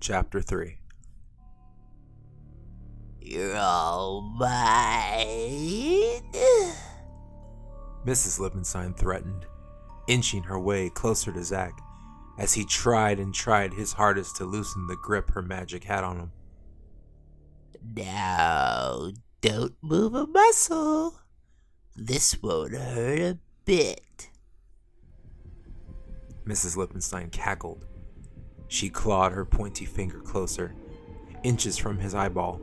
Chapter 3. You're all mine. Mrs. Lippenstein threatened, inching her way closer to Zack as he tried his hardest to loosen the grip her magic had on him. Now, don't move a muscle. This won't hurt a bit. Mrs. Lippenstein cackled. She clawed her pointy finger closer, inches from his eyeball.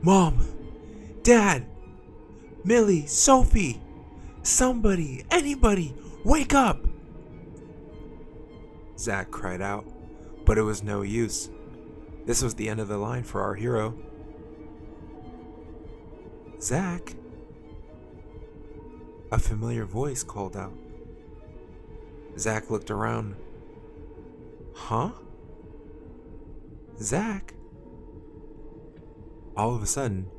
Mom! Dad! Millie! Sophie! Somebody! Anybody! Wake up! Zack cried out, but it was no use. This was the end of the line for our hero. Zack? A familiar voice called out. Zack looked around. Huh? Zack? All of a sudden,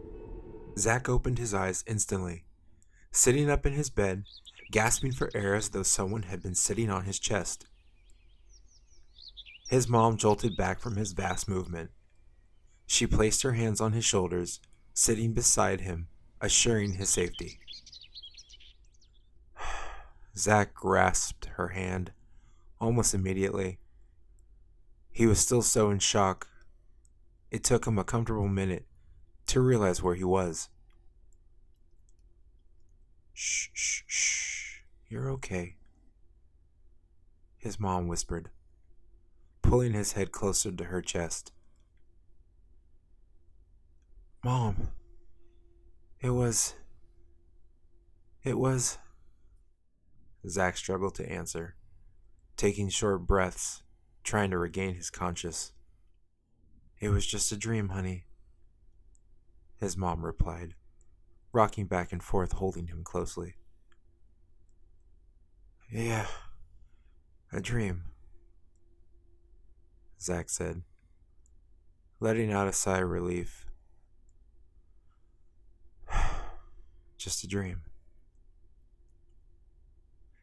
Zack opened his eyes instantly, sitting up in his bed, gasping for air as though someone had been sitting on his chest. His mom jolted back from his vast movement. She placed her hands on his shoulders, sitting beside him, assuring his safety. Zack grasped her hand almost immediately. He was still so in shock. It took him a comfortable minute to realize where he was. Shh, shh, shh. You're okay, his mom whispered, pulling his head closer to her chest. Mom, it was... Zack struggled to answer, taking short breaths, trying to regain his conscience. It was just a dream, honey, his mom replied, rocking back and forth, holding him closely. Yeah, a dream, Zack said, letting out a sigh of relief. Just a dream.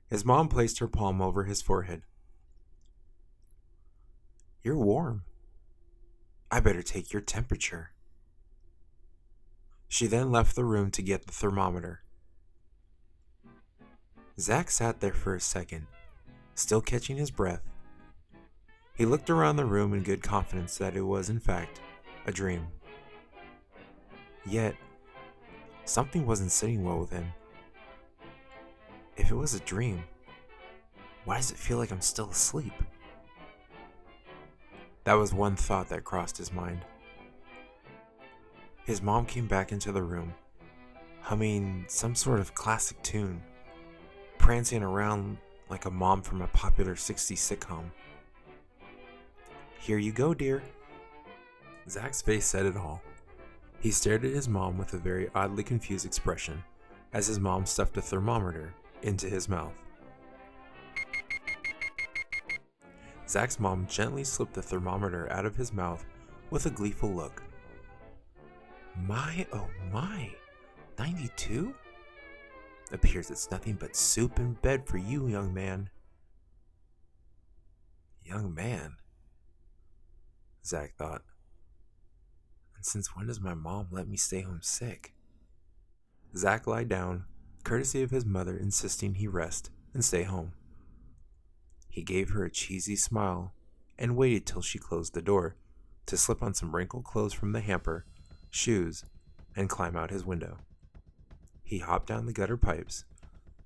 His mom placed her palm over his forehead. You're warm. I better take your temperature. She then left the room to get the thermometer. Zack sat there for a second, still catching his breath. He looked around the room in good confidence that it was, in fact, a dream. Yet, something wasn't sitting well with him. If it was a dream, why does it feel like I'm still asleep? That was one thought that crossed his mind. His mom came back into the room, humming some sort of classic tune, prancing around like a mom from a popular 60s sitcom. Here you go, dear. Zack's face said it all. He stared at his mom with a very oddly confused expression as his mom stuffed a thermometer into his mouth. Zack's mom gently slipped the thermometer out of his mouth with a gleeful look. My, oh my, 92? Appears it's nothing but soup in bed for you, young man. Young man? Zack thought. And since when does my mom let me stay home sick? Zack lied down, courtesy of his mother insisting he rest and stay home. He gave her a cheesy smile and waited till she closed the door to slip on some wrinkled clothes from the hamper, shoes, and climb out his window. He hopped down the gutter pipes,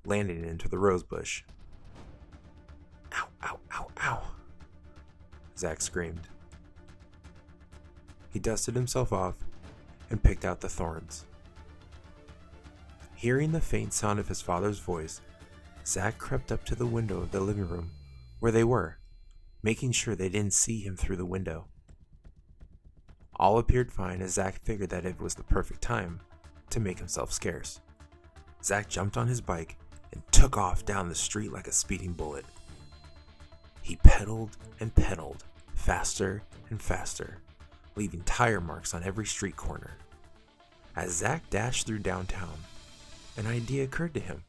landing into the rose bush. Ow, ow, ow, ow, Zack screamed. He dusted himself off and picked out the thorns. Hearing the faint sound of his father's voice, Zack crept up to the window of the living room where they were, making sure they didn't see him through the window. All appeared fine as Zack figured that it was the perfect time to make himself scarce. Zack jumped on his bike and took off down the street like a speeding bullet. He pedaled and pedaled, faster and faster, leaving tire marks on every street corner. As Zack dashed through downtown, an idea occurred to him.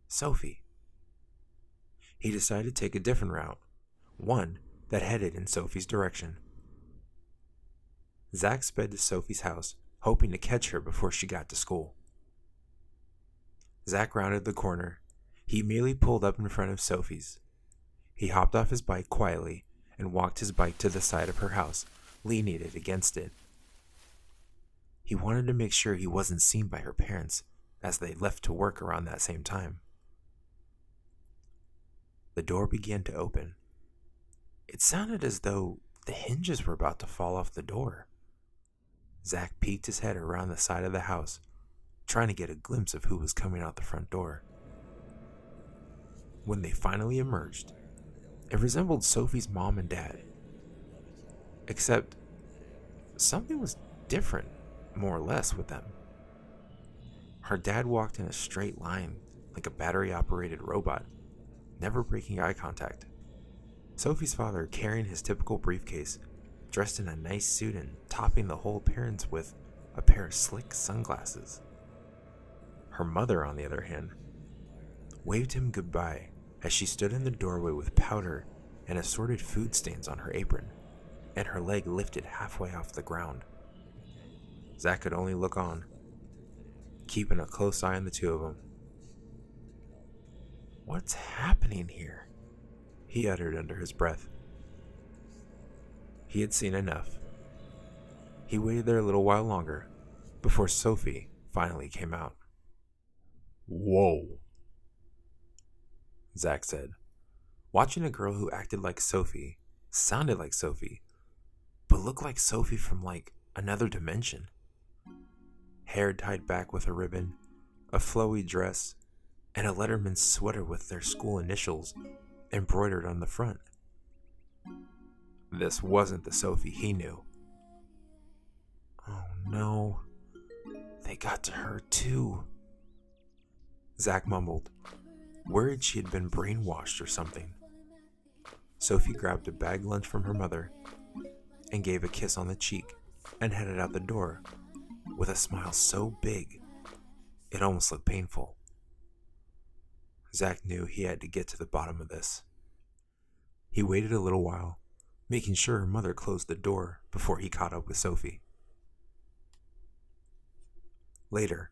Sophie. He decided to take a different route, one that headed in Sophie's direction. Zack sped to Sophie's house, hoping to catch her before she got to school. Zack rounded the corner. He immediately pulled up in front of Sophie's. He hopped off his bike quietly and walked his bike to the side of her house, leaning it against it. He wanted to make sure he wasn't seen by her parents, as they left to work around that same time. The door began to open. It sounded as though the hinges were about to fall off the door. Zack peeked his head around the side of the house, trying to get a glimpse of who was coming out the front door. When they finally emerged, it resembled Sophie's mom and dad. Except, something was different, more or less, with them. Her dad walked in a straight line, like a battery-operated robot, never breaking eye contact. Sophie's father, carrying his typical briefcase, dressed in a nice suit and topping the whole appearance with a pair of slick sunglasses. Her mother, on the other hand, waved him goodbye as she stood in the doorway with powder and assorted food stains on her apron, and her leg lifted halfway off the ground. Zack could only look on, keeping a close eye on the two of them. "What's happening here?" he uttered under his breath. He had seen enough. He waited there a little while longer before Sophie finally came out. "Whoa," Zack said, watching a girl who acted like Sophie, sounded like Sophie, but looked like Sophie from like another dimension. Hair tied back with a ribbon, a flowy dress, and a letterman's sweater with their school initials embroidered on the front. This wasn't the Sophie he knew. "Oh no, they got to her too," Zack mumbled, worried she had been brainwashed or something. Sophie grabbed a bag lunch from her mother and gave a kiss on the cheek and headed out the door with a smile so big it almost looked painful. Zack knew he had to get to the bottom of this. He waited a little while, making sure her mother closed the door before he caught up with Sophie. Later,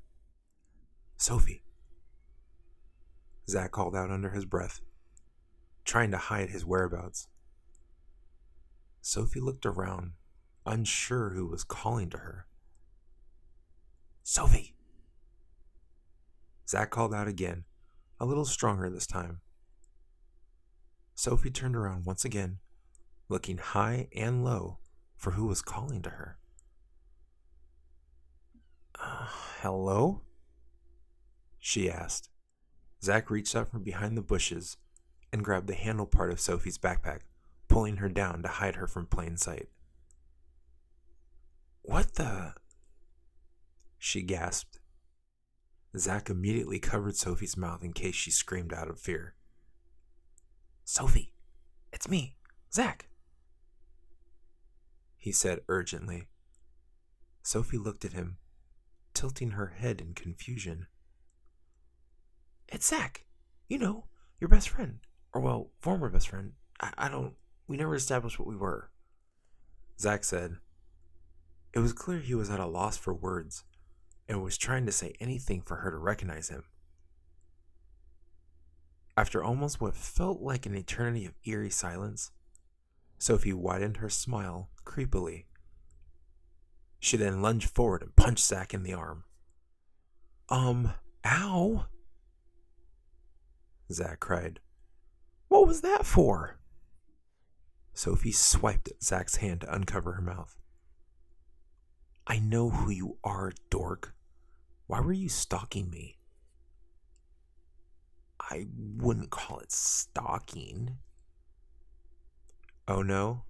"Sophie," Zack called out under his breath, trying to hide his whereabouts. Sophie looked around, unsure who was calling to her. "Sophie!" Zack called out again, a little stronger this time. Sophie turned around once again, looking high and low for who was calling to her. "Hello?" she asked. Zack reached out from behind the bushes and grabbed the handle part of Sophie's backpack, pulling her down to hide her from plain sight. "What the?" she gasped. Zack immediately covered Sophie's mouth in case she screamed out of fear. "Sophie, it's me, Zack," he said urgently. Sophie looked at him, tilting her head in confusion. "It's Zack. You know, your best friend. Or, well, former best friend. We never established what we were," Zack said. It was clear he was at a loss for words and was trying to say anything for her to recognize him. After almost what felt like an eternity of eerie silence, Sophie widened her smile creepily. She then lunged forward and punched Zack in the arm. Ow!" Zack cried. "What was that for?" Sophie swiped at Zack's hand to uncover her mouth. "I know who you are, dork. Why were you stalking me?" "I wouldn't call it stalking." "Oh no?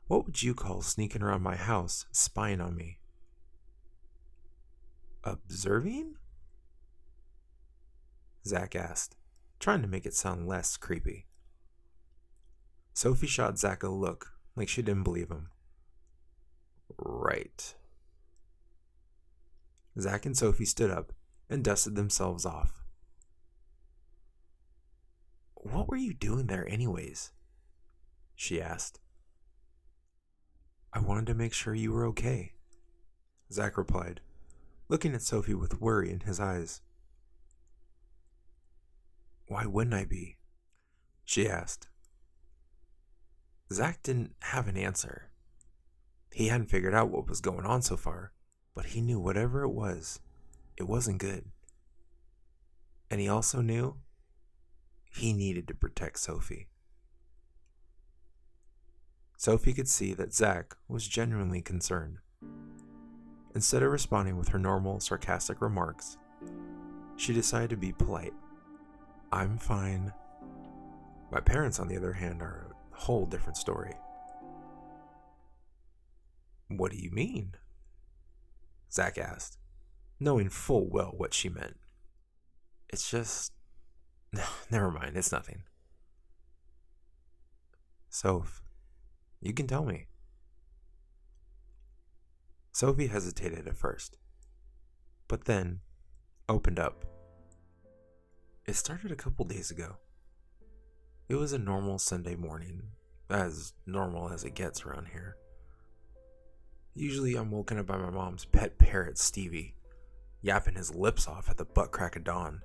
What would you call sneaking around my house, spying on me?" "Observing?" Zack asked, trying to make it sound less creepy. Sophie shot Zack a look like she didn't believe him. "Right." Zack and Sophie stood up and dusted themselves off. "What were you doing there anyways?" she asked. I wanted to make sure you were okay, Zack replied, looking at Sophie with worry in his eyes. Why wouldn't I be? She asked. Zack didn't have an answer. He hadn't figured out what was going on so far, but he knew whatever it wasn't good. And he also knew he needed to protect Sophie. Sophie could see that Zack was genuinely concerned. Instead of responding with her normal, sarcastic remarks, she decided to be polite. I'm fine. My parents, on the other hand, are a whole different story. What do you mean? Zack asked, knowing full well what she meant. It's just... Never mind, it's nothing. Soph, you can tell me. Sophie hesitated at first, but then opened up. It started a couple days ago. It was a normal Sunday morning, as normal as it gets around here. Usually I'm woken up by my mom's pet parrot, Stevie, yapping his lips off at the butt crack of dawn.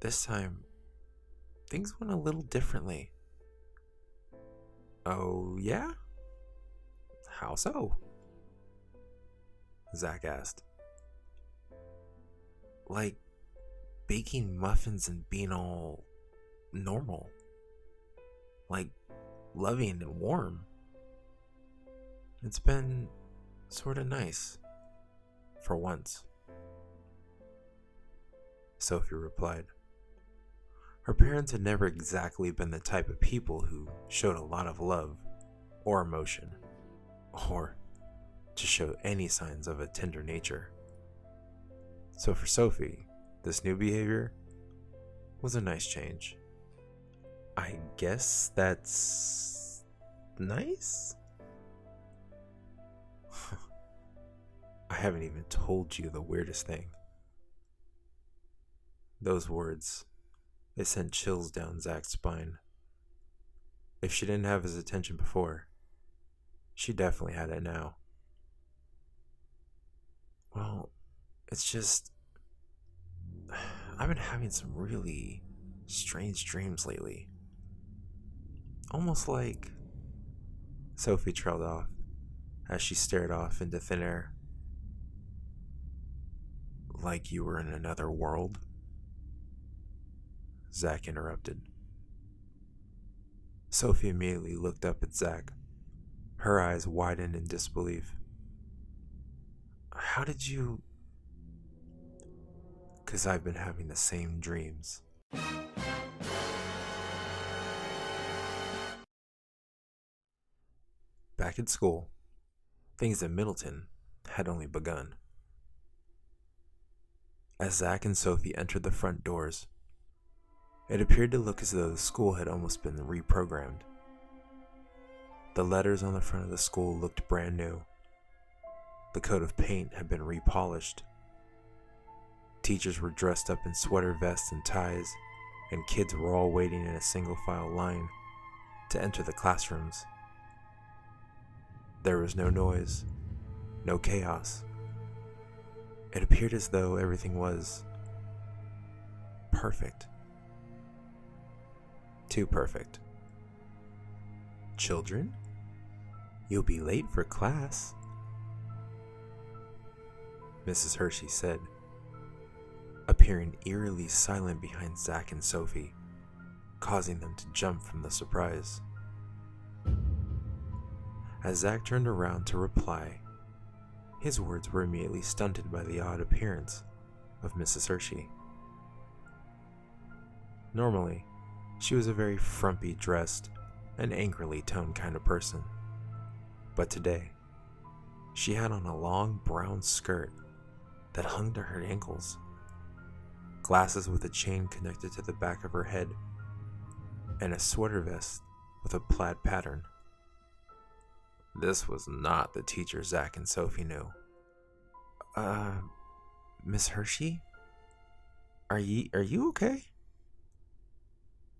This time, things went a little differently. Oh, yeah? How so? Zack asked. Like baking muffins and being all normal. Like loving and warm. It's been sort of nice. For once. Sophie replied. Her parents had never exactly been the type of people who showed a lot of love or emotion, or to show any signs of a tender nature. So for Sophie, this new behavior was a nice change. I guess that's nice? I haven't even told you the weirdest thing. Those words, they sent chills down Zack's spine. If she didn't have his attention before, she definitely had it now. Well, it's just... I've been having some really strange dreams lately. Almost like... Sophie trailed off as she stared off into thin air. Like you were in another world? Zack interrupted. Sophie immediately looked up at Zack, her eyes widened in disbelief. How did you... 'Cause I've been having the same dreams. Back at school, things at Middleton had only begun. As Zack and Sophie entered the front doors, it appeared to look as though the school had almost been reprogrammed. The letters on the front of the school looked brand new. The coat of paint had been repolished. Teachers were dressed up in sweater vests and ties, and kids were all waiting in a single file line to enter the classrooms. There was no noise, no chaos. It appeared as though everything was perfect. Too perfect. Children, you'll be late for class, Mrs. Hershey said, appearing eerily silent behind Zack and Sophie, causing them to jump from the surprise. As Zack turned around to reply, his words were immediately stunted by the odd appearance of Mrs. Hershey. Normally, she was a very frumpy dressed and angrily toned kind of person, but today, she had on a long brown skirt that hung to her ankles, glasses with a chain connected to the back of her head, and a sweater vest with a plaid pattern. This was not the teacher Zack and Sophie knew. Miss Hershey? Are you okay?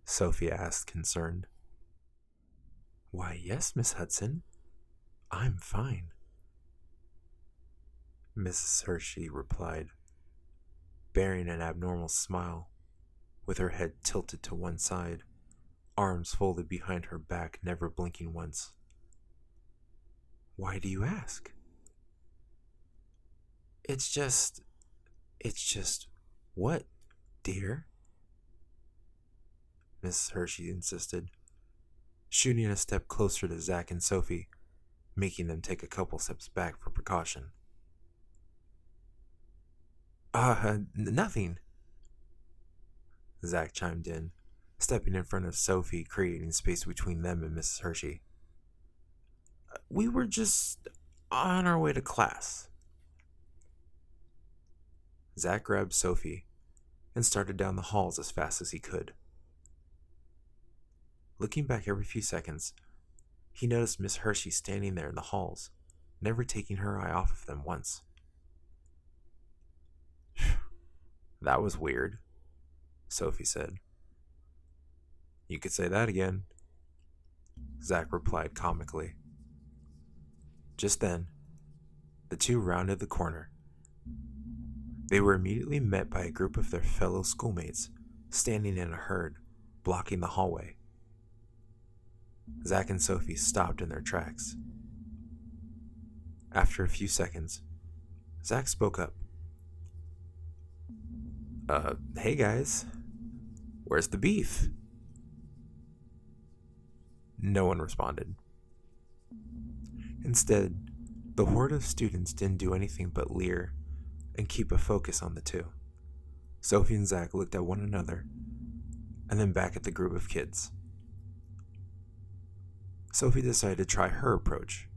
Sophie asked, concerned. Why, yes, Miss Hudson. I'm fine, Mrs. Hershey replied, bearing an abnormal smile, with her head tilted to one side, arms folded behind her back, never blinking once. Why do you ask? It's just. What, dear? Mrs. Hershey insisted, shooting a step closer to Zack and Sophie, making them take a couple steps back for precaution. Nothing, Zack chimed in, stepping in front of Sophie, creating space between them and Mrs. Hershey. We were just on our way to class. Zack grabbed Sophie and started down the halls as fast as he could. Looking back every few seconds, he noticed Miss Hershey standing there in the halls, never taking her eye off of them once. That was weird, Sophie said. You could say that again, Zack replied comically. Just then, the two rounded the corner. They were immediately met by a group of their fellow schoolmates, standing in a herd, blocking the hallway. Zack and Sophie stopped in their tracks. After a few seconds, Zack spoke up. Hey guys, where's the beef? No one responded. Instead, the horde of students didn't do anything but leer and keep a focus on the two. Sophie and Zack looked at one another and then back at the group of kids. Sophie decided to try her approach.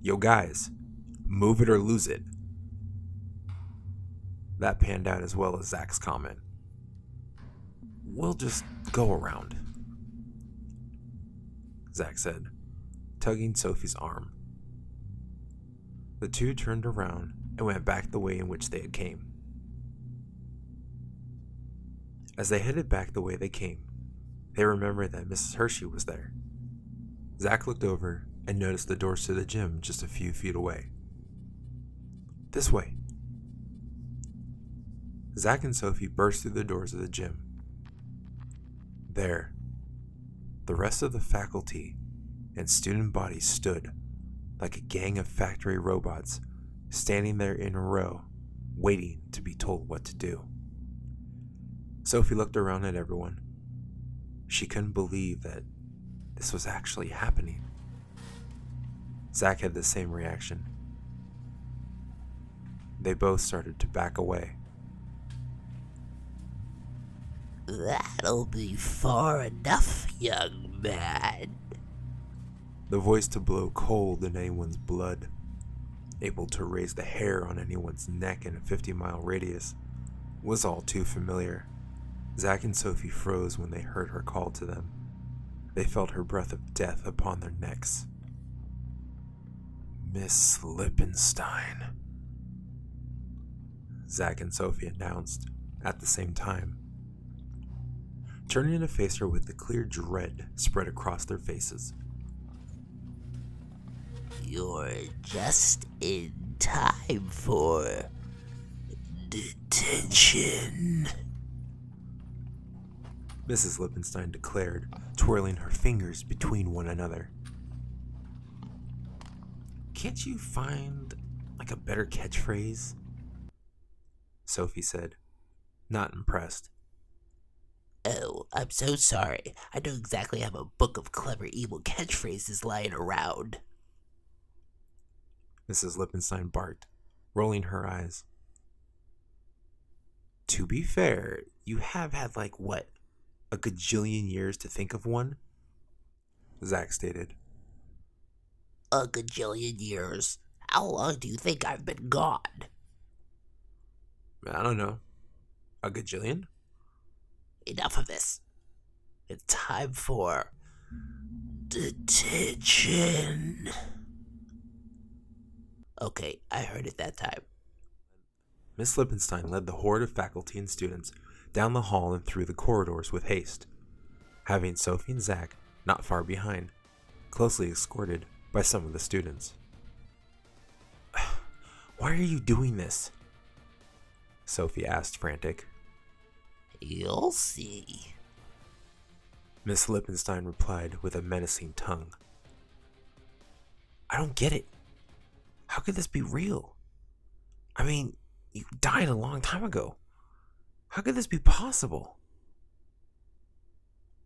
Yo guys, move it or lose it. That panned out as well as Zack's comment. We'll just go around, Zack said, tugging Sophie's arm. The two turned around and went back the way in which they had came. As they headed back the way they came, they remembered that Mrs. Hershey was there. Zack looked over and noticed the doors to the gym just a few feet away. This way. Zack and Sophie burst through the doors of the gym. There, the rest of the faculty and student bodies stood like a gang of factory robots, standing there in a row, waiting to be told what to do. Sophie looked around at everyone. She couldn't believe that this was actually happening. Zack had the same reaction. They both started to back away. That'll be far enough, young man. The voice to blow cold in anyone's blood, able to raise the hair on anyone's neck in a 50-mile radius, was all too familiar. Zack and Sophie froze when they heard her call to them. They felt her breath of death upon their necks. Miss Lippenstein, Zack and Sophie announced at the same time, turning to face her with the clear dread spread across their faces. You're just in time for detention, Mrs. Lippenstein declared, twirling her fingers between one another. Can't you find, a better catchphrase? Sophie said, not impressed. Oh, I'm so sorry. I don't exactly have a book of clever evil catchphrases lying around, Mrs. Lippenstein barked, rolling her eyes. To be fair, you have had, a gajillion years to think of one? Zack stated. A gajillion years? How long do you think I've been gone? I don't know. A gajillion? Enough of this. It's time for detention. Okay, I heard it that time. Miss Lippenstein led the horde of faculty and students down the hall and through the corridors with haste, having Sophie and Zack not far behind, closely escorted by some of the students. "Why are you doing this?" Sophie asked, frantic. You'll see. Miss Lippenstein replied with a menacing tongue. "I don't get it. How could this be real? I mean, you died a long time ago. How could this be possible?"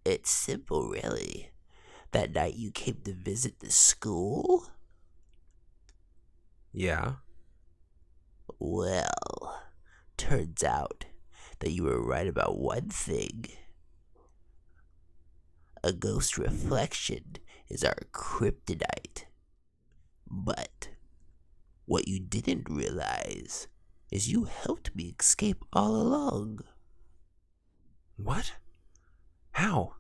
It's simple, really. That night you came to visit the school? "Yeah." Well, turns out that you were right about one thing. A ghost reflection is our kryptonite. But what you didn't realize is you helped me escape all along. "What? How?"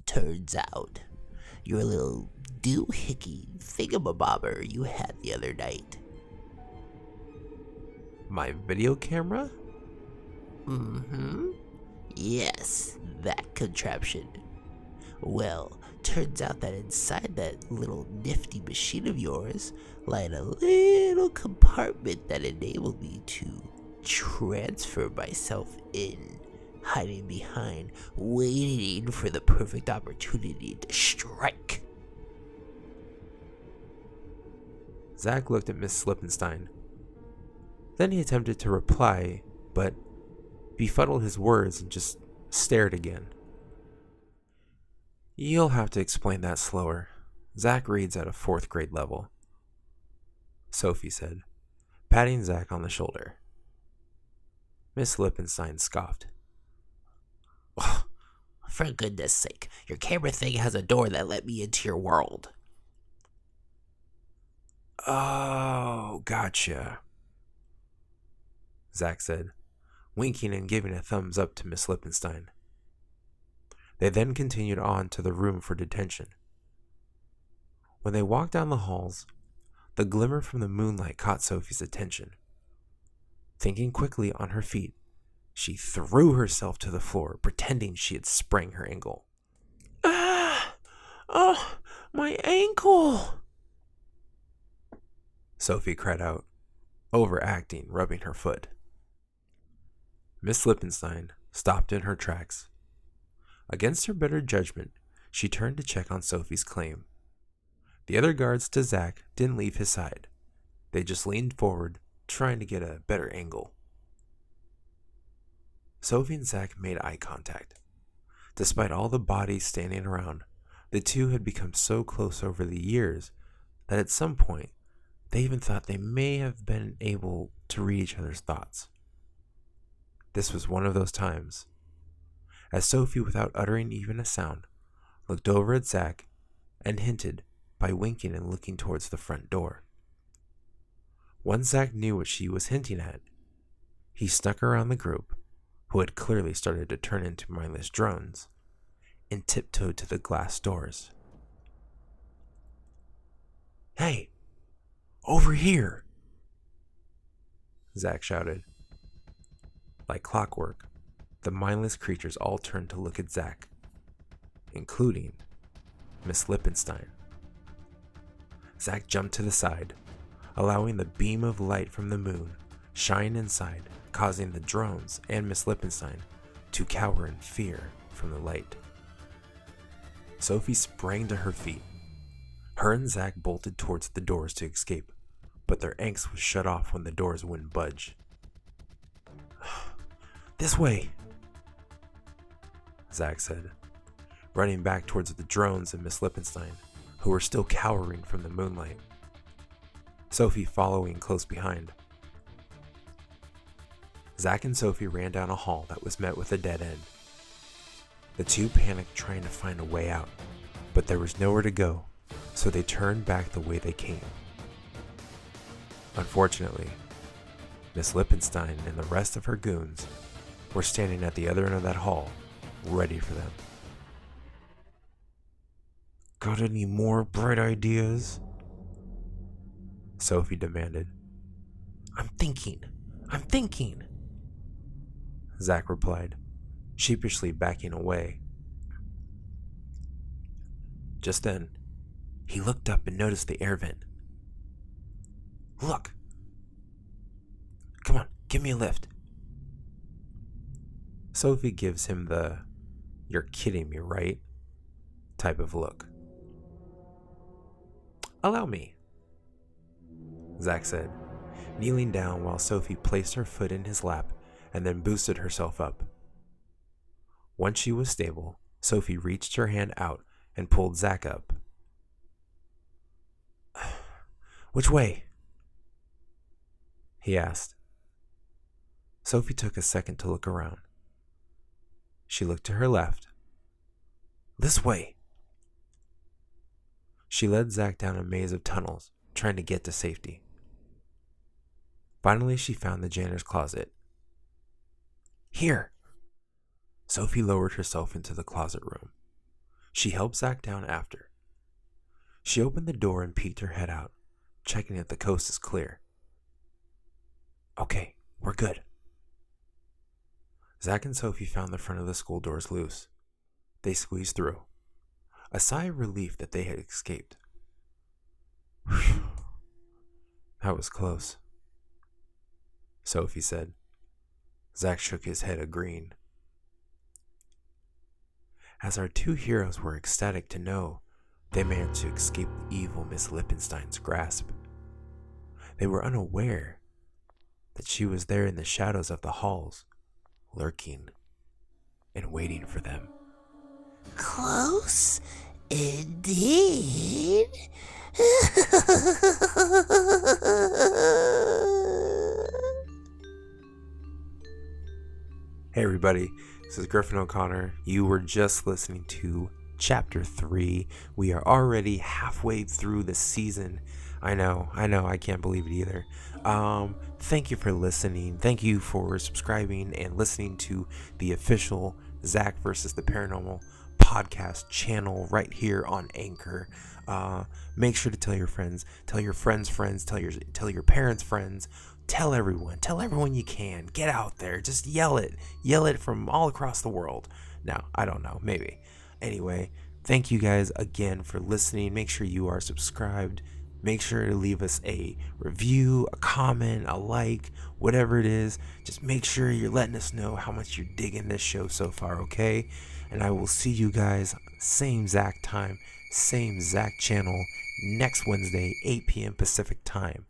Turns out, your little doohickey thingamabobber you had the other night. "My video camera?" Mm-hmm. Yes, that contraption. Well, turns out that inside that little nifty machine of yours lied a little compartment that enabled me to transfer myself in, hiding behind, waiting for the perfect opportunity to strike. Zack looked at Miss Lippenstein. Then he attempted to reply, but befuddled his words and just stared again. "You'll have to explain that slower. Zack reads at a 4th grade level," Sophie said, patting Zack on the shoulder. Miss Lippenstein scoffed. For goodness sake, your camera thing has a door that let me into your world. "Oh, gotcha," Zack said, winking and giving a thumbs up to Miss Lippenstein. They then continued on to the room for detention. When they walked down the halls, the glimmer from the moonlight caught Sophie's attention. Thinking quickly on her feet, she threw herself to the floor, pretending she had sprained her ankle. "Ah! Oh, my ankle!" Sophie cried out, overacting, rubbing her foot. Miss Lippenstein stopped in her tracks. Against her better judgment, she turned to check on Sophie's claim. The other guards to Zack didn't leave his side. They just leaned forward, trying to get a better angle. Sophie and Zack made eye contact. Despite all the bodies standing around, the two had become so close over the years that at some point, they even thought they may have been able to read each other's thoughts. This was one of those times. As Sophie, without uttering even a sound, looked over at Zack and hinted by winking and looking towards the front door. Once Zack knew what she was hinting at, he snuck around the group, who had clearly started to turn into mindless drones, and tiptoed to the glass doors. "Hey! Over here!" Zack shouted. Like clockwork, the mindless creatures all turned to look at Zack, including Miss Lippenstein. Zack jumped to the side, allowing the beam of light from the moon shine inside, causing the drones and Miss Lippenstein to cower in fear from the light. Sophie sprang to her feet. Her and Zack bolted towards the doors to escape, but their angst was shut off when the doors wouldn't budge. "This way," Zack said, running back towards the drones and Miss Lippenstein, who were still cowering from the moonlight. Sophie following close behind. Zack and Sophie ran down a hall that was met with a dead end. The two panicked trying to find a way out, but there was nowhere to go, so they turned back the way they came. Unfortunately, Miss Lippenstein and the rest of her goons were standing at the other end of that hall, ready for them. "Got any more bright ideas?" Sophie demanded. I'm thinking, Zack replied, sheepishly backing away. Just then, he looked up and noticed the air vent. Look! Come on, give me a lift. Sophie gives him the "you're kidding me, right?" type of look. Allow me, Zack said, kneeling down while Sophie placed her foot in his lap and then boosted herself up. Once she was stable, Sophie reached her hand out and pulled Zack up. Which way? He asked. Sophie took a second to look around. She looked to her left. This way. She led Zack down a maze of tunnels, trying to get to safety. Finally, she found the janitor's closet. Here! Sophie lowered herself into the closet room. She helped Zack down after. She opened the door and peeked her head out, checking if the coast is clear. Okay, we're good. Zack and Sophie found the front of the school doors loose. They squeezed through. A sigh of relief that they had escaped. Whew. That was close, Sophie said. Zack shook his head, agreeing. As our two heroes were ecstatic to know they managed to escape the evil Miss Lippenstein's grasp, they were unaware that she was there in the shadows of the halls, lurking and waiting for them. Close indeed. Hey everybody, this is Griffin O'Connor. You were just listening to Chapter 3. We are already halfway through the season. I know, I can't believe it either. Thank you for listening. Thank you for subscribing and listening to the official ZACK vs the Paranormal podcast channel right here on Anchor. Make sure to tell your friends, tell your friends' friends, tell your parents' friends, tell everyone you can. Get out there, just yell it from all across the world. No, I don't know, maybe. Anyway, thank you guys again for listening. Make sure you are subscribed. Make sure to leave us a review, a comment, a like, whatever it is. Just make sure you're letting us know how much you're digging this show so far, okay? And I will see you guys same ZACK time, same ZACK channel next Wednesday, 8 p.m. Pacific time.